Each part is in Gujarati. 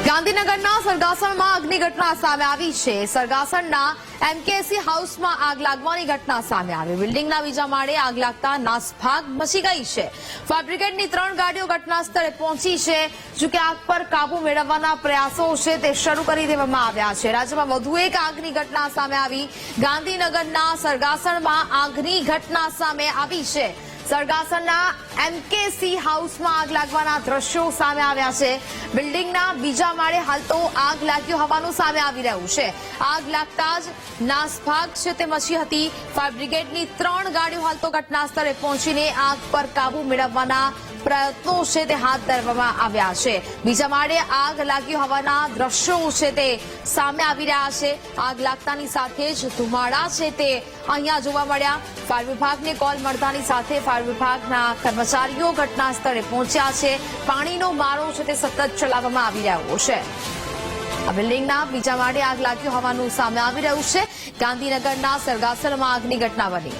ગાંધીનગરના સરગાસણમાં અગ્નિ ઘટના સામે આવી છે। સરગાસણના એમકેસી હાઉસમાં આગ લાગવાની ઘટના સામે આવી। બિલ્ડિંગના બીજા માળે આગ લાગતા નાસભાગ મચી ગઈ છે। ફાયર બ્રિગેડની 3 ગાડીઓ ઘટના સ્થળે પહોંચી છે। જો કે આગ પર કાબુ મેળવવાના પ્રયાસો છે તે શરૂ કરી દેવામાં આવ્યા છે। રાજ્યમાં વધુ એક આગની ઘટના સામે આવી। ગાંધીનગરના સરગાસણમાં આગની ઘટના સામે આવી છે। સરગાસણના એમકેસી હાઉસમાં આગ લાગવાના દ્રશ્યો સામે આવ્યા છે। બિલ્ડિંગના બીજા માળે હાલ તો આગ લાગ્યો હોવાનું સામે આવી રહ્યું છે। આગ લાગતા જ નાસભાગ છે તે મચી હતી। ફાયર બ્રિગેડની 3 ગાડીઓ હાલ તો ઘટના સ્થળે પહોંચીને આગ પર કાબુ મેળવવાના પ્રયત્નો છે તે હાથ ધરવામાં આવ્યા છે। બીજા માળે આગ લાગ્યો હોવાના દ્રશ્યો છે તે સામે આવી રહ્યા છે। આગ લાગતાની સાથે જ ધુમાડા છે તે અહીંયા જોવા મળ્યા। ફાયર વિભાગને કોલ મળતાની સાથે ફાયર વિભાગના કર્મચારીઓ ઘટના સ્થળે પહોંચ્યા છે। પાણીનો મારો છે તે સતત ચલાવવામાં આવી રહ્યો છે। આ બિલ્ડિંગના બીજા માળે આગ લાગ્યો હોવાનું સામે આવી રહ્યું છે। ગાંધીનગરના સરગાસણમાં આગની ઘટના બની।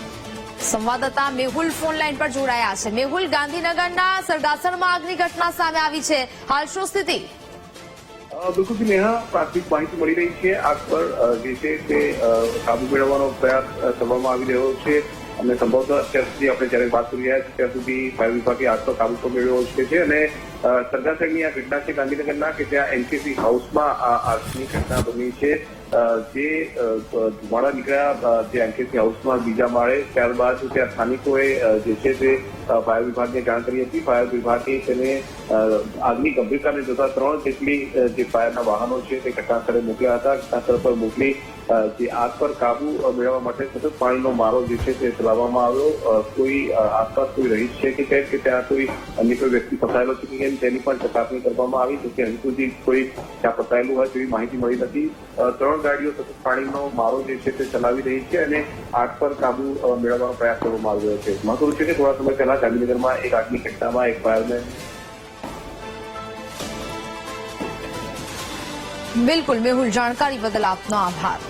સંવાદદાતા મેહુલ ફોન લાઈન પર જોડાયા છે। મેહુલ, ગાંધીનગરના સરગાસણમાં આગની ઘટના સામે આવી છે, હાલ શું સ્થિતિ? બિલકુલ નેહા, પ્રાથમિક માહિતી મળી રહી છે। આગ પર જે છે તે કાબુ મેળવવાનો પ્રયાસ કરવામાં આવી રહ્યો છે અને સંભવતઃ અત્યાર સુધી આપણે જ્યારે વાત કરી રહ્યા છીએ ત્યાં સુધી ફાયર વિભાગે આગ પર કાબુ તો મેળવ્યો છે અને સરગાસણની આ ઘટના છે ગાંધીનગરના કે ત્યાં એમકેસી હાઉસમાં આ આગની ઘટના બની છે। જે ધુમાડા નીકળ્યા જે એમકેસી હાઉસમાં બીજા માળે, ત્યારબાદ ત્યાં સ્થાનિકોએ જે છે તે ફાયર વિભાગને જાણ કરી હતી। ફાયર વિભાગે તેને આગની ગંભીરતાને જોતા 3 જેટલી જે ફાયરના વાહનો છે તે ઘટનાસ્થળે મોકલ્યા હતા। ઘટનાસ્થળ પર મોકલી જે આગ પર કાબુ મેળવવા માટે સતત પાણીનો મારો જે છે તે ચલાવવામાં આવ્યો। કોઈ આસપાસ કોઈ રહીશ છે કે કેમ કે ત્યાં કોઈ અન્ય કોઈ વ્યક્તિ ફસાયેલો છે કે કેમ તેની પણ ચકાસણી કરવામાં આવી, જોકે હજુ સુધી કોઈ ત્યાં ફસાયેલું હોય તેવી માહિતી મળી નથી। 3 ગાડીઓ સતત પાણીનો મારો જે છે તે ચલાવી રહી છે અને આગ પર કાબુ મેળવવાનો પ્રયાસ કરવામાં આવી રહ્યો છે। મહત્વનું છે કે થોડા સમય પહેલા ગાંધીનગરમાં એક આગની ઘટનામાં એક ફાયરમેન બિલકુલ મેહુલ, જાણકારી બદલ આપનો આભાર।